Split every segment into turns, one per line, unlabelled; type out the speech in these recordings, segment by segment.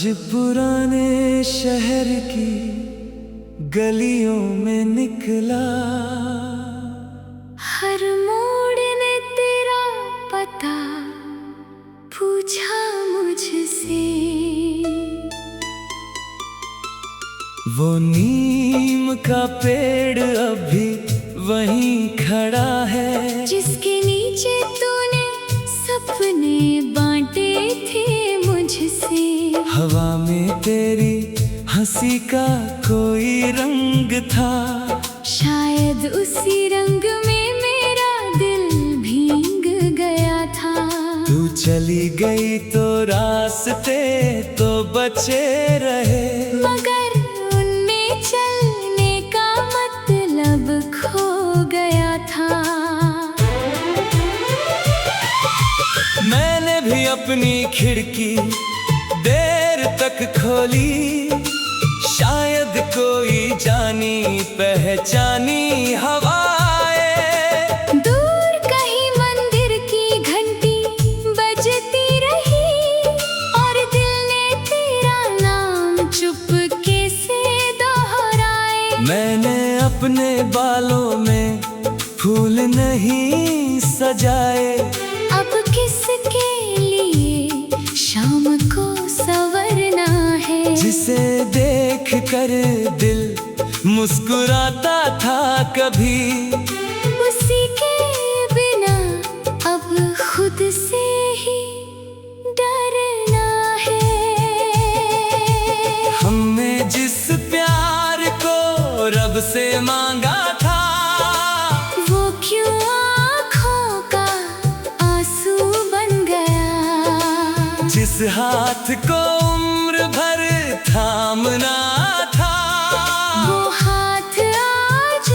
आज पुराने शहर की गलियों में निकला,
हर मोड़ ने तेरा पता पूछा मुझसे।
वो नीम का पेड़ अभी वहीं खड़ा है,
जिसके नीचे तूने सपने बांटे थे मुझसे।
हवा में तेरी हंसी का कोई रंग था,
शायद उसी रंग में मेरा दिल भीग गया था।
तू चली गई तो रास्ते तो बचे रहे,
मगर उनमें चलने का मतलब खो गया था।
मैंने भी अपनी खिड़की देर तक खोली, शायद कोई जानी पहचानी हवाएं।
दूर कहीं मंदिर की घंटी बजती रही, और दिल ने तेरा नाम चुपके से दोहराए।
मैंने अपने बालों में फूल नहीं सजाए,
अब किसके लिए शाम को संवरना है।
जिसे देख कर दिल मुस्कुराता था कभी,
उसी के बिना अब खुद से ही डरना है।
हमने जिस प्यार को रब से मांगा था,
वो क्यों आँखों का आंसू बन गया।
जिस हाथ को उम्र भर थामना था,
वो हाथ आज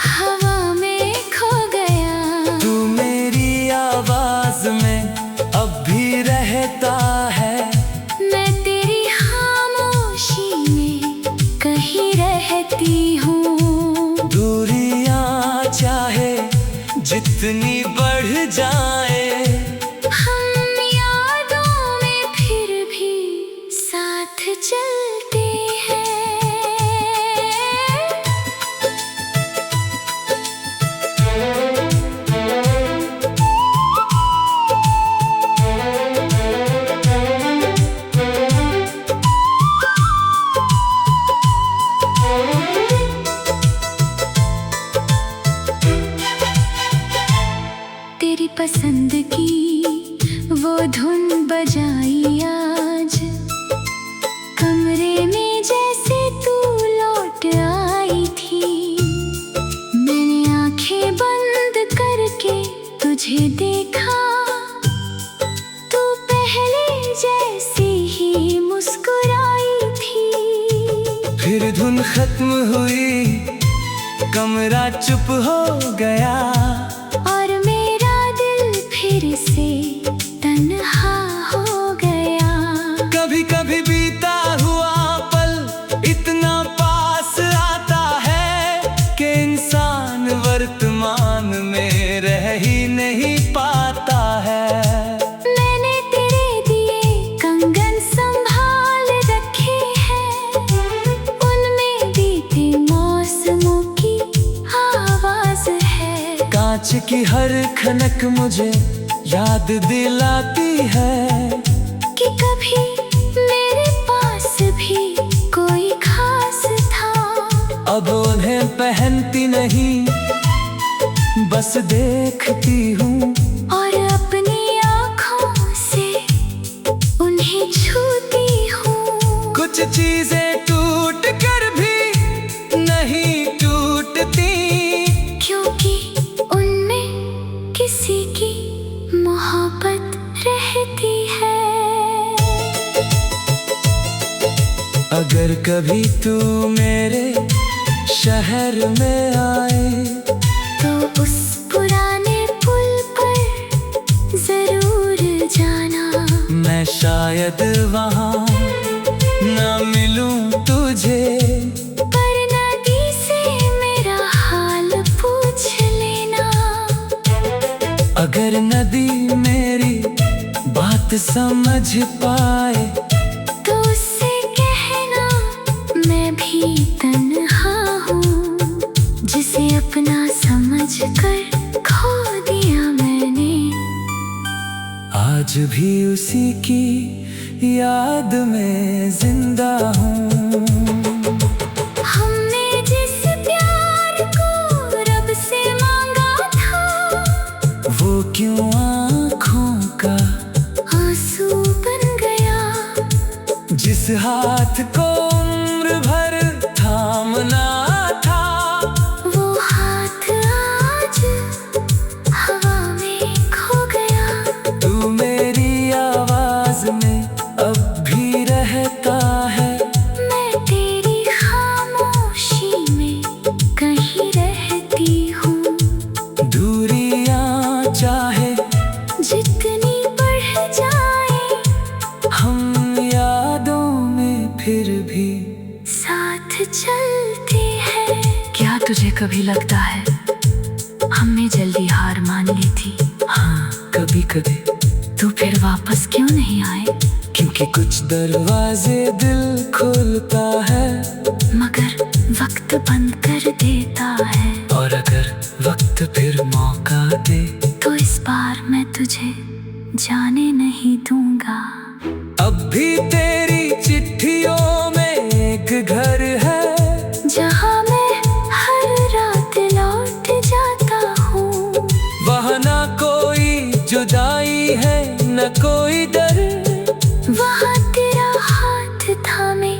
हवा में खो गया।
तू मेरी आवाज में अब भी रहता है,
मैं तेरी खामोशी में कहीं रहती हूँ।
दूरियां चाहे जितनी बढ़ जाए,
हम यादों में फिर भी साथ चलते हैं। तेरी पसंद की वो धुन बजाई आज, कमरे में जैसे तू लौट आई थी। मैंने आंखें बंद करके तुझे देखा, तू पहले जैसी ही मुस्कुराई थी।
फिर धुन खत्म हुई, कमरा चुप हो गया,
और मेरा दिल फिर से तन्हा हो गया।
कभी कभी बीता हुआ पल इतना पास आता है कि इंसान वर्तमान में रह ही नहीं पाता है।
मैंने तेरे दिए कंगन संभाल रखे हैं, उनमें बीते मौसमों की आवाज है।
कांच की हर खनक मुझे याद दिलाती है
कि कभी मेरे पास भी कोई खास था।
अब उन्हें पहनती नहीं, बस देखती हूँ,
और अपनी आँखों से उन्हें छूती हूँ।
कुछ चीजें टूट कर भी नहीं टूटती,
क्योंकि उनमें किसी की मोहब्बत रहती है।
अगर कभी तू मेरे शहर में आए,
तो उस पुराने पुल पर जरूर जाना।
मैं शायद वहाँ न मिलूं तुझे,
पर नदी से मेरा हाल पूछ लेना।
अगर नदी मेरी बात समझ पाए, आज भी उसी की याद में जिंदा हूँ।
हमने जिस प्यार को रब से मांगा था,
वो क्यों आँखों का
आंसू बन गया।
जिस हाथ को उम्र भर थामना था,
वो हाथ आज हवा में खो गया।
तू मेरी आवाज में अब भी रहता है।
मैं तेरी खामोशी में कहीं रहती हूँ।
दूरियां चाहे
जितनी बढ़ जाए,
हम यादों में फिर भी
साथ चलते हैं।
क्या तुझे कभी लगता है हमने जल्दी हार मान ली थी?
हाँ, कभी कभी।
तू फिर वापस क्यों नहीं आए?
क्योंकि कुछ दरवाजे दिल खोलता है,
मगर वक्त बंद कर देता है।
और अगर वक्त फिर मौका दे,
तो इस बार मैं तुझे जाने नहीं दूंगा।
अब भी तेरी चिट्ठियों में एक घर है,
जहाँ मैं हर रात लौट जाता हूँ।
वहाँ ना कोई जुदाई है न कोई डर।
वहाँ तेरा हाथ थामे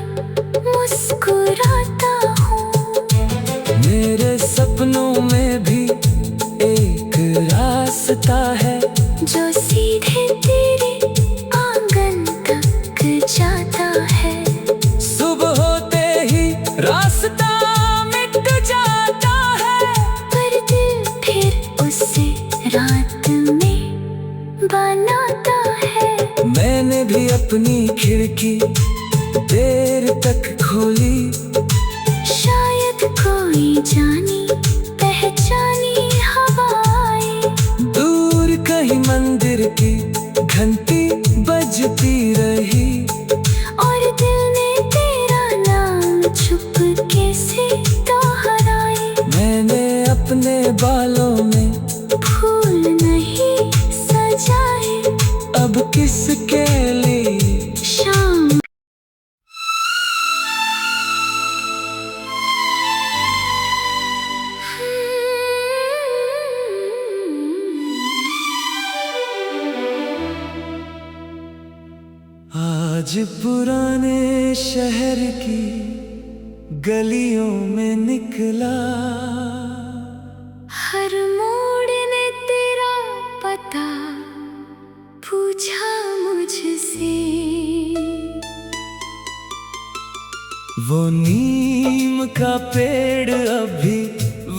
मुस्कुराता हूँ।
मेरे सपनों में भी एक रास्ता है,
जो सीधे तेरे आंगन तक जाता है।
सुबह होते ही रास्ता मिट जाता है,
पर दिल फिर उसे रात में बनाता है।
मैंने भी अपनी खिड़की देर तक खोली,
शायद कोई जानी पहचानी हवाएं।
दूर कहीं मंदिर की घंटी बजती रही,
और दिल ने तेरा नाम चुपके से दोहराए।
मैंने अपने बालों में
फूल नहीं सजाए,
अब किसके लिए
शाम
आज पुराने शहर की गलियों में निकला।
हर मोड़ ने तेरा पता पूछा मुझसे।
वो नीम का पेड़ अभी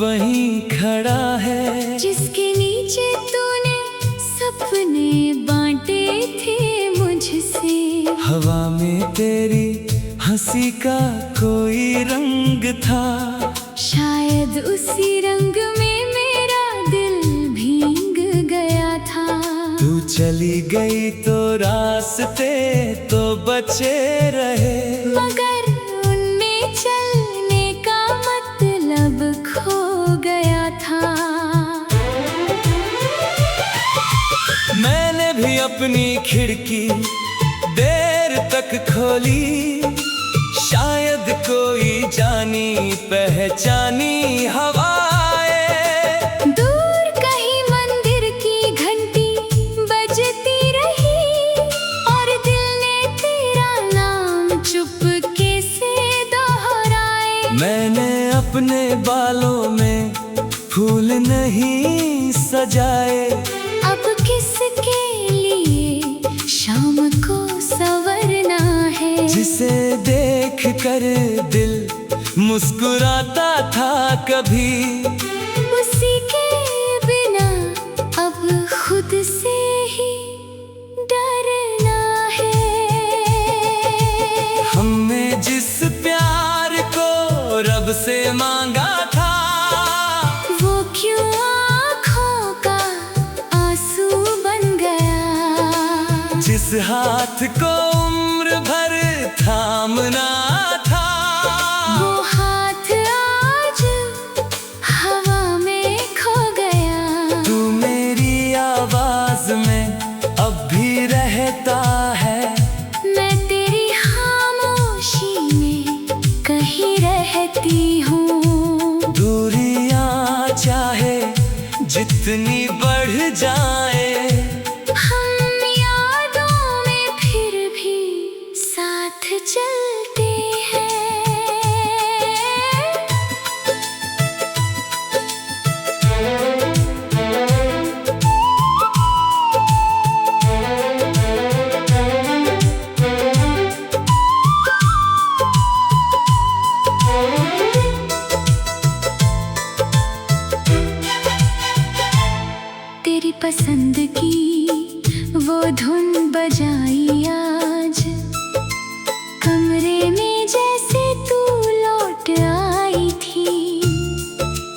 वहीं खड़ा है,
जिसके नीचे तूने सपने बांटे थे मुझसे।
हवा में तेरी हंसी का कोई रंग था,
शायद उसी रंग में मेरा दिल भीग गया था।
तू चली गई तो रास्ते तो बचे रहे,
मगर उनमें चलने का मतलब खो गया था।
मैंने भी अपनी खिड़की देर तक खोली, शायद कोई जानी पहचानी हवाएं।
दूर कहीं मंदिर की घंटी बजती रही, और दिल ने तेरा नाम चुपके से दोहराए।
मैंने अपने बालों में फूल नहीं सजाए,
अब किसके लिए शाम को संवरना है।
जिसे देख कर दिल मुस्कुराता था कभी,
उसी के बिना अब खुद से ही डरना है।
हमने जिस प्यार को रब से मांगा था,
वो क्यों आँखों का आंसू बन गया।
जिस हाथ को उम्र भर थामना था,
वो हाथ आज हवा में खो गया।
तू मेरी आवाज में अब भी जितनी बढ़ जाए,
हम यादों में फिर भी साथ चलते हैं। तेरी पसंद की वो धुन बजाई आज, कमरे में जैसे तू लौट आई थी।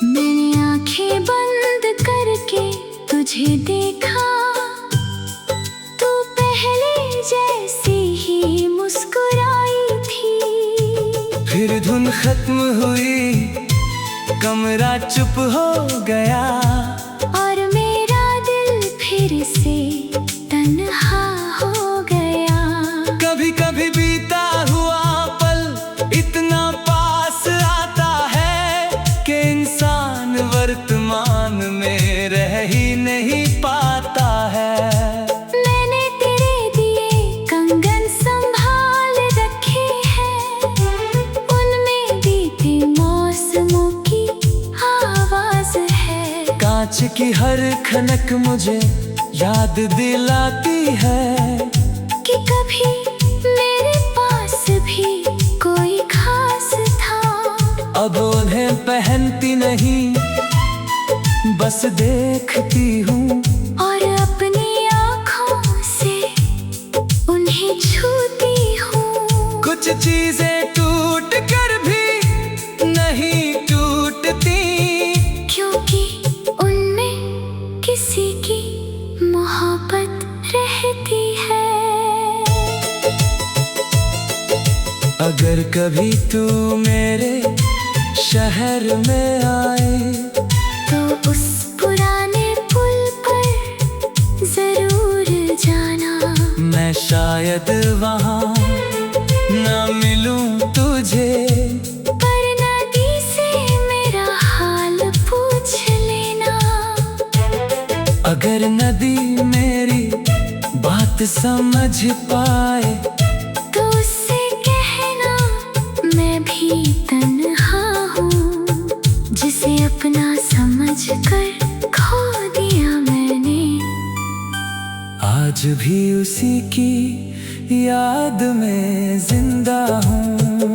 मैंने आंखें बंद करके तुझे देखा, तू पहले जैसी ही मुस्कुराई थी।
फिर धुन खत्म हुई, कमरा चुप हो गया,
और मेरा दिल फिर से तन्हा हो गया।
कभी कभी बीता हुआ पल इतना पास आता है कि इंसान वर्तमान में रह ही नहीं पाता है।
मैंने तेरे दिए कंगन संभाल रखे हैं, उनमें बीते मौसमों की आवाज है।
कांच की हर खनक मुझे याद दिलाती है
कि कभी मेरे पास भी कोई खास था।
अब उन्हें पहनती नहीं, बस देखती हूँ,
और अपनी आँखों से उन्हें छूती हूँ।
कुछ चीजें टूट कर भी नहीं टूटती,
क्योंकि उनमें किसी की मोहब्बत रहती है।
अगर कभी तू मेरे शहर में आए,
तो उस पुराने पुल पर जरूर जाना।
मैं शायद वहाँ ना मिलूं तुझे,
पर नदी से मेरा हाल पूछ लेना।
अगर नदी मेरी बात समझ पाए,
तो उससे कहना मैं भी तन्हा हूँ, जिसे अपना समझ कर खो दिया मैंने।
आज भी उसी की याद में जिंदा हूँ।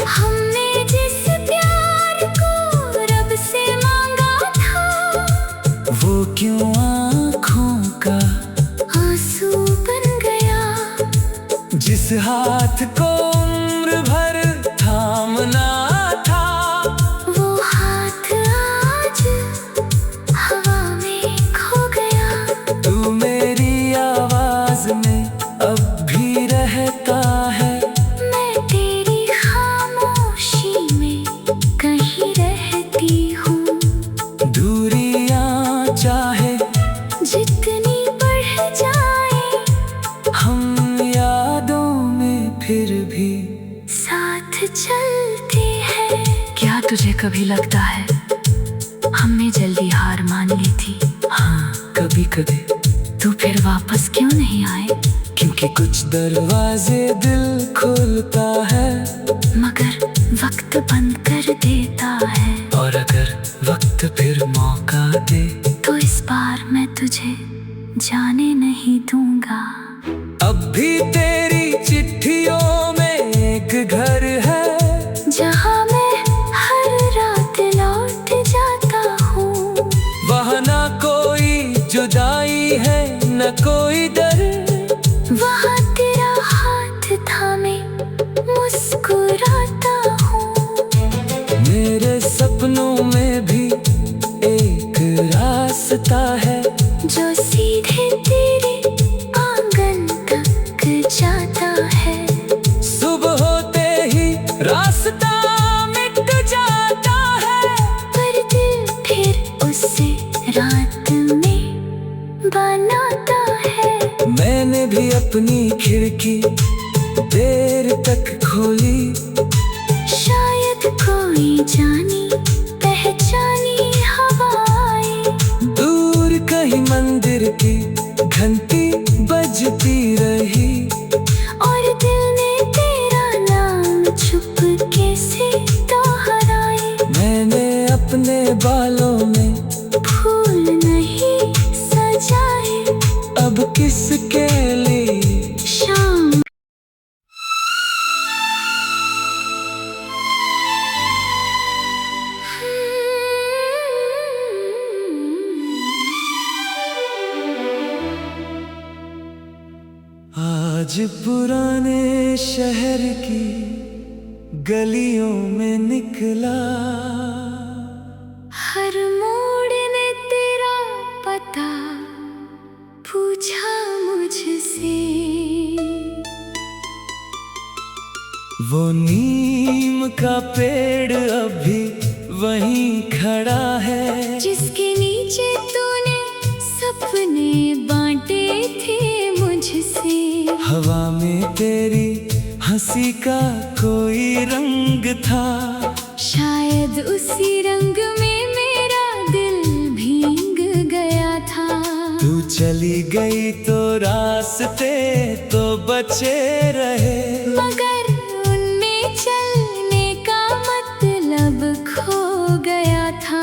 हमने जिस प्यार को रब से मांगा था,
वो क्यों आँखों का
आंसू बन गया।
जिस हाथ को उम्र भर थामना था,
वो हाथ आज हवा में खो गया।
तू मेरी आवाज में अब भी रहता है,
मैं तेरी खामोशी में कहीं रहती हूँ।
दूरियां चाहे
जितनी बढ़ जाए,
हम यादों में फिर भी
साथ चलते हैं।
क्या तुझे कभी लगता है हमने जल्दी हार मान ली थी?
हाँ, कभी कभी।
तू फिर वापस क्यों नहीं आए?
क्योंकि कुछ दरवाजे दिल खोलता है,
मगर वक्त बंद कर देता है।
और अगर वक्त फिर मौका दे,
तो इस बार मैं तुझे जाने नहीं दूंगा।
अब भी तेरी चिट्ठियों में एक घर है,
जहाँ मैं हर रात लौट जाता हूँ।
वहाँ ना कोई जुदाई है न कोई डर,
वहाँ तेरा हाथ थामे मुस्कुराता हूँ।
मेरे सपनों में भी एक रास्ता है,
जो सीधे तेरे आंगन तक जाता है।
सुबह होते ही रास्ता मिट जाता है,
पर दिल फिर उसे रात में बनाता है।
मैंने भी अपनी खिड़की देर तक खोली,
शायद कोई जानी पहचानी हवा आए,
पुराने शहर की गलियों में निकला,
हर मोड़ ने तेरा पता पूछा मुझसे।
वो नीम का पेड़ अभी वहीं खड़ा है,
जिसके नीचे तूने सपने बांटे थे मुझसे।
हवा में तेरी हंसी का कोई रंग था,
शायद उसी रंग में मेरा दिल भीग गया था।
तू चली गई तो रास्ते तो बचे रहे,
मगर उनमें चलने का मतलब खो गया था।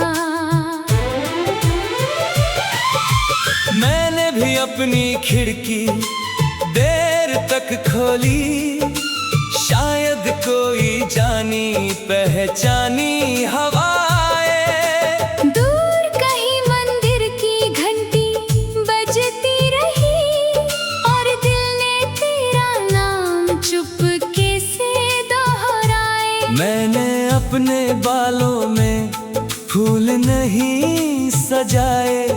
मैंने भी अपनी खिड़की देर तक खोली, शायद कोई जानी पहचानी हवाएं।
दूर कहीं मंदिर की घंटी बजती रही, और दिल ने तेरा नाम चुपके से दोहराए।
मैंने अपने बालों में फूल नहीं सजाए,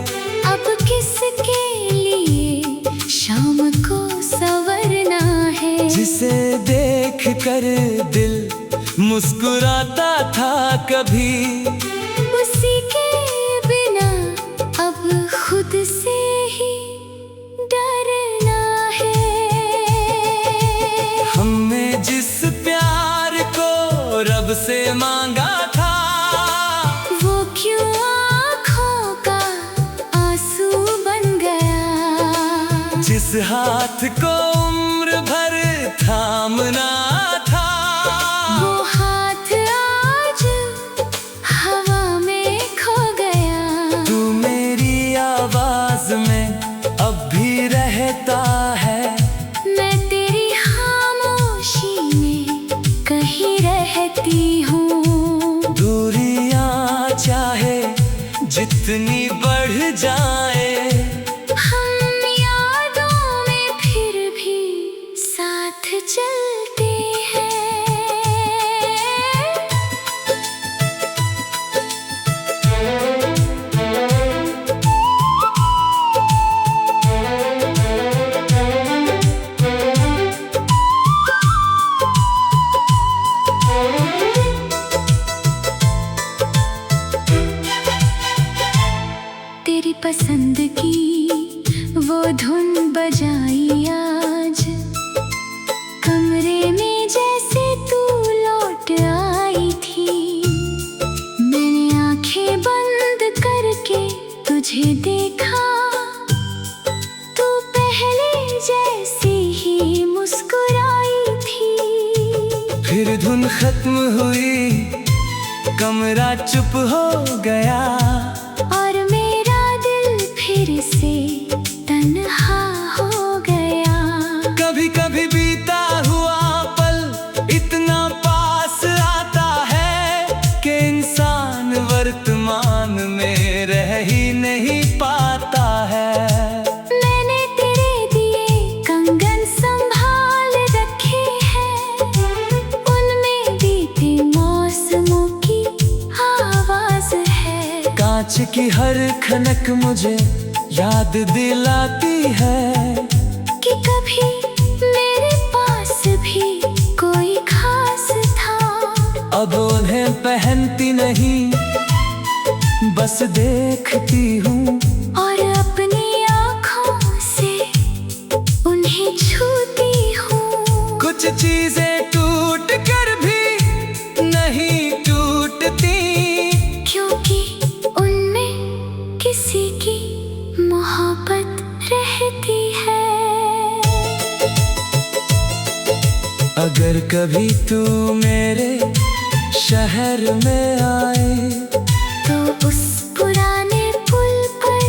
अब किसके लिए शाम को संवरना है।
जिसे देख कर दिल मुस्कुराता था कभी,
उसी के बिना अब खुद से ही डरना है।
हमने जिस प्यार को रब से मांगा था,
वो क्यों आँखों का आंसू बन गया।
जिस हाथ को उम्र भर थामना था,
वो हाथ आज हवा में खो गया।
तू मेरी आवाज में अब भी रहता है,
मैं तेरी खामोशी में कहीं रहती हूँ।
दूरियां चाहे जितनी बढ़ जाए,
हम यादों में फिर भी साथ चलते हैं। तेरी पसंद की वो धुन बजाई आज, कमरे में जैसे तू लौट आई थी। मैंने आंखें बंद करके तुझे देखा, तू पहले जैसी ही मुस्कुराई थी।
फिर धुन खत्म हुई, कमरा चुप हो गया,
और मेरा दिल फिर से तन्हा हो गया।
कभी कभी बीता हुआ पल इतना पास आता है कि इंसान वर्तमान में रह ही नहीं पाता है।
मैंने तेरे दिए कंगन संभाल रखे हैं, उनमें बीते मौसमों की आवाज है।
कांच की हर खनक मुझे याद दिलाती है
कि कभी मेरे पास भी कोई खास था।
अब उन्हें पहनती नहीं, बस देखती हूँ,
और अपनी आँखों से उन्हें छूती हूँ।
कुछ चीजें टूट कर भी नहीं टूटती,
क्योंकि उनमें किसी की मोहब्बत रहती है।
अगर कभी तू मेरे शहर में आए,
तो उस पुराने पुल पर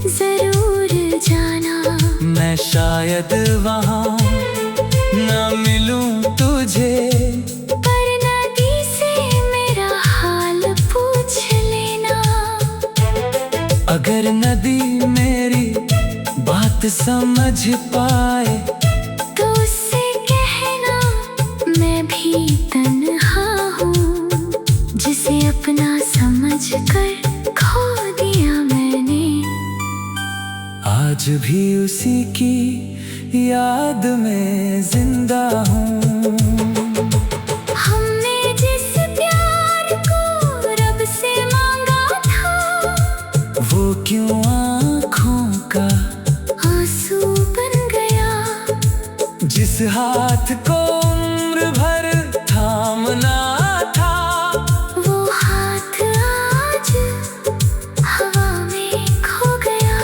जरूर जाना।
मैं शायद वहाँ ना मिलूं तुझे,
पर नदी से मेरा हाल पूछ लेना।
अगर नदी मेरी बात समझ पाए,
तो भी तन्हा हूँ, जिसे अपना समझ कर खो दिया मैंने।
आज भी उसी की याद में जिंदा हूँ।
हमने जिस प्यार को रब से मांगा था,
वो क्यों आँखों का
आंसू बन गया।
जिस हाथ को उम्र भर थामना था,
वो हाथ आज हवा में खो गया।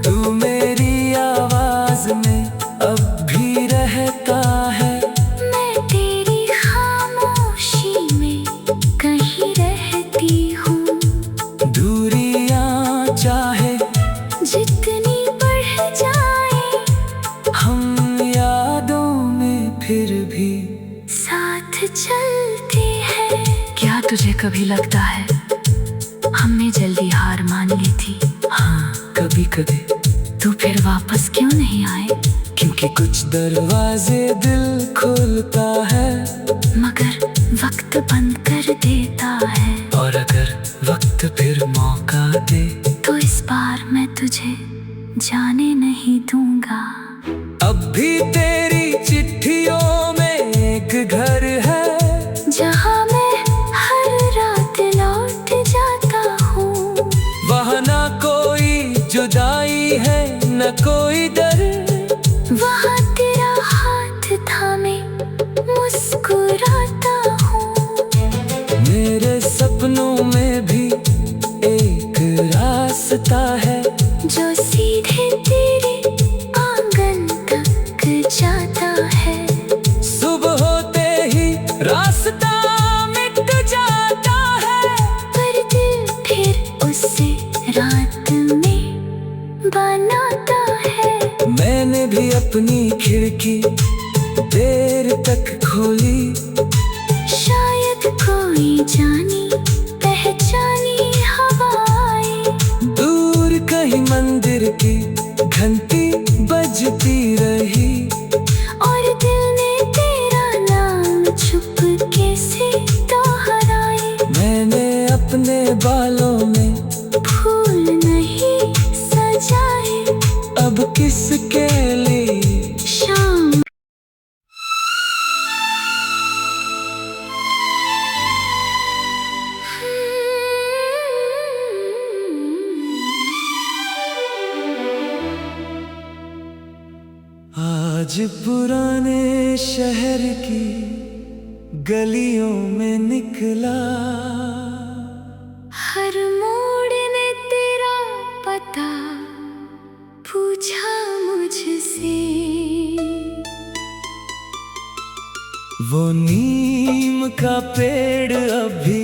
तू मेरी आवाज में अब भी रहता है।
मैं तेरी खामोशी में कहीं रहती हूँ।
दूरियां चाहे
जितनी बढ़ जाए,
हम यादों में फिर भी
साथ चलते हैं।
क्या तुझे कभी लगता है हमने जल्दी हार मान ली थी?
हाँ, कभी कभी।
तू फिर वापस क्यों नहीं आए?
क्योंकि कुछ दरवाजे दिल खोलता है,
मगर वक्त बंद कर देता है।
और अगर वक्त फिर मौका दे,
तो इस बार मैं तुझे जाने नहीं दूंगा।
अब भी तेरी चिट्ठियों में एक घर है,
जहाँ मैं हर रात लौट जाता हूँ।
वहाँ ना कोई जुदाई है न कोई डर।
वहाँ तेरा हाथ थामे मुस्कुराता हूँ।
मेरे सपनों में भी एक रास्ता है,
जो सीधे तेरे आंगन तक जाता है।
सुबह होते ही रास्ता मिट जाता है,
पर दिल फिर उसे रात में बनाता है।
मैंने भी अपनी खिड़की देर तक खोली,
शायद कोई जानी पहचानी हवाएं
दूर कहीं मंदिर की घंटी बजती रही,
और दिल ने तेरा नाम चुपके से दोहराए।
मैंने अपने बालों में
फूल नहीं सजाए,
अब किसके लिए
शाम
आज पुराने शहर की गलियों में निकला,
हर मोड़ ने तेरा पता पूछा मुझसे।
वो नीम का पेड़ अभी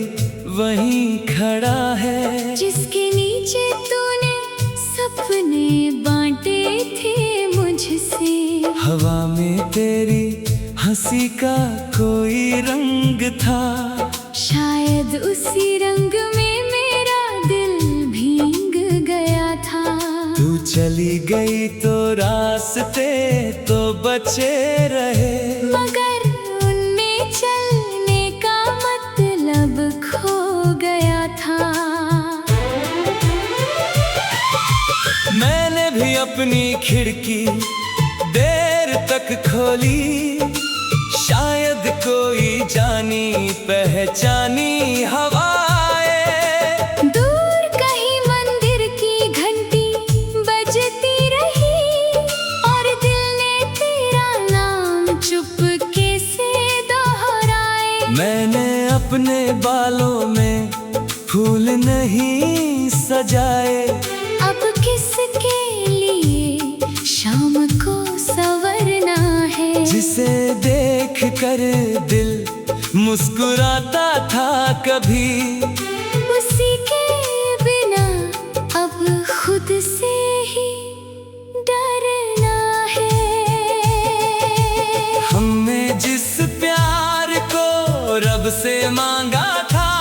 वहीं खड़ा है,
जिसके नीचे तूने सपने बांटे थे मुझसे।
हवा में तेरी हंसी का कोई रंग था,
शायद उसी रंग में मेरा दिल भीग गया था।
तू चली गई तो रास्ते तो बचे रहे,
मगर उनमें चलने का मतलब खो गया था।
मैंने भी अपनी खिड़की देर तक खोली, शायद कोई जानी पहचानी हवाएं
दूर कहीं मंदिर की घंटी बजती रही, और दिल ने तेरा नाम चुपके से दोहराए।
मैंने अपने बालों में फूल नहीं सजाए,
अब किसके लिए शाम को संवरना है।
जिसे देख कर दिल मुस्कुराता था कभी,
उसी के बिना अब खुद से ही डरना है।
हमने जिस प्यार को रब से मांगा था,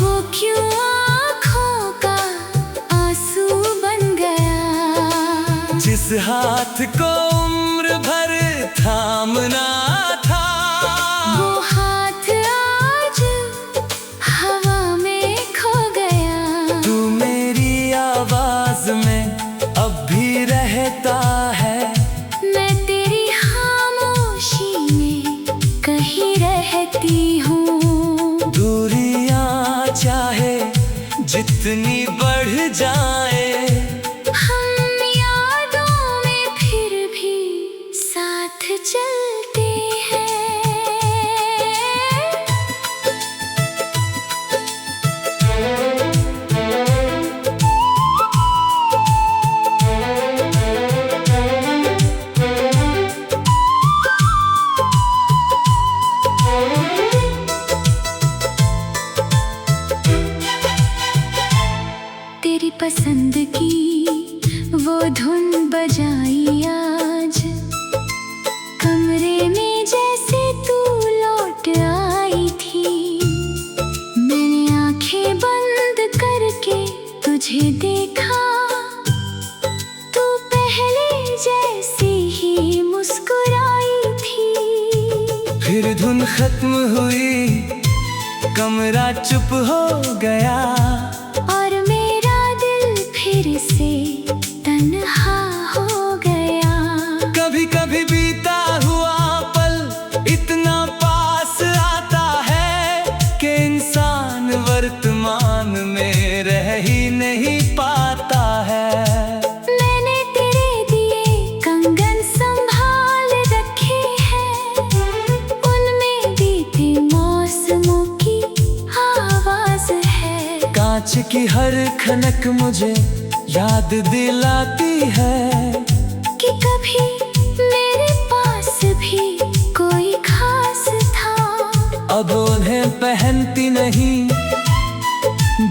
वो क्यों आँखों का आंसू बन गया।
जिस हाथ को उम्र भर थामना था,
वो रहती हूँ।
दूरियां चाहे जितनी बढ़ जाए,
हम यादों में फिर भी साथ चलते हैं। तेरी पसंद की वो धुन बजाई आज, कमरे में जैसे तू लौट आई थी। मैंने आंखें बंद करके तुझे देखा, तू पहले जैसी ही मुस्कुराई थी।
फिर धुन खत्म हुई, कमरा चुप हो गया,
और मेरा दिल फिर से तन्हा हो गया।
कभी कभी बीता हुआ पल इतना पास आता है कि इंसान वर्तमान में रह ही नहीं पाता है।
मैंने तेरे दिए कंगन संभाल रखे हैं, उनमें बीते मौसमों की आवाज है।
कांच की हर खनक मुझे याद दिलाती है
कि कभी मेरे पास भी कोई खास था।
अब उन्हें पहनती नहीं,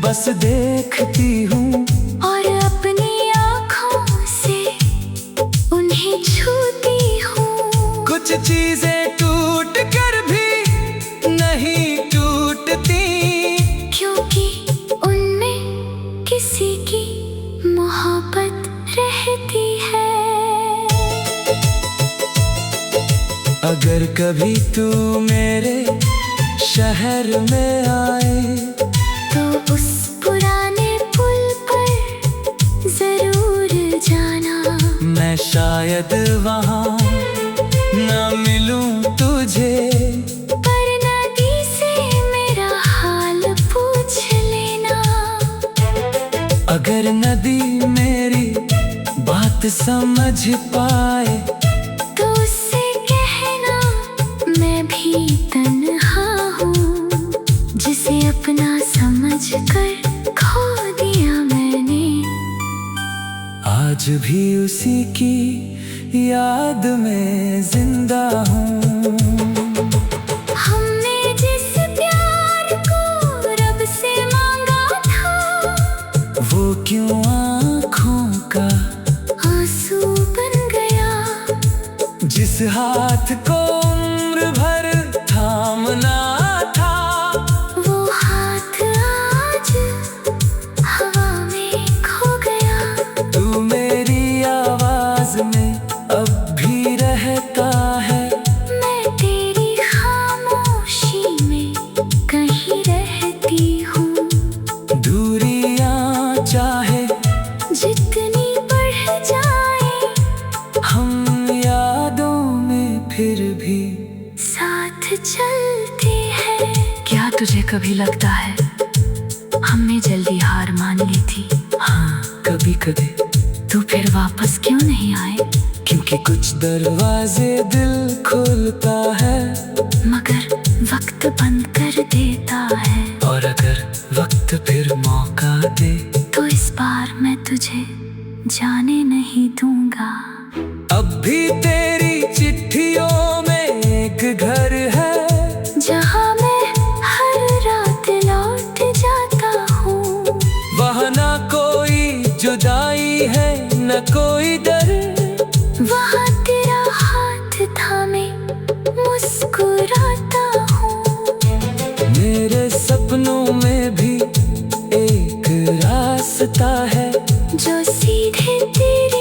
बस देखती हूँ,
और अपनी आँखों से उन्हें छूती हूँ।
कुछ चीजें टूट कर भी नहीं टूटती,
क्योंकि उनमें किसी की मोहब्बत रहती है।
अगर कभी तू मेरे शहर में आए,
तो उस पुराने पुल पर जरूर जाना।
मैं शायद वहाँ न मिलूं तुझे,
पर नदी से मेरा हाल पूछ लेना।
अगर नदी मेरी बात समझ पाए,
तो उससे कहना मैं भी तन्हा हूँ, जिसे अपना समझ कर खो दिया मैंने।
आज भी उसी की याद में जिंदा हूँ।
हमने जिस प्यार को रब से मांगा था,
वो क्यों आँखों का
आंसू बन गया।
जिस हाथ को उम्र भर थामना था,
वो हाथ आज हवा में खो गया।
तू मेरी आवाज में अब भी रहता है,
मैं तेरी खामोशी में कहीं रहती हूँ।
दूरियां चाहे
जितनी बढ़ जाए,
हम यादों में फिर भी
साथ चलते हैं।
क्या तुझे कभी लगता है हमने जल्दी हार मान ली थी?
हाँ, कभी कभी।
तू फिर वापस क्यों नहीं आए?
क्योंकि कुछ दरवाजे दिल खोलता है,
मगर वक्त बंद कर देता है।
और अगर वक्त फिर मौका दे,
तो इस बार मैं तुझे जाने नहीं दूंगा।
अब भी तेरी चिट्ठियों में एक घर है,
जहाँ मैं हर रात लौट जाता हूँ।
वहाँ न कोई जुदाई है न कोई डर,
वहाँ तेरा हाथ थामे मुस्कुराता हूँ।
मेरे सपनों में भी एक रास्ता है,
जो सीधे तेरी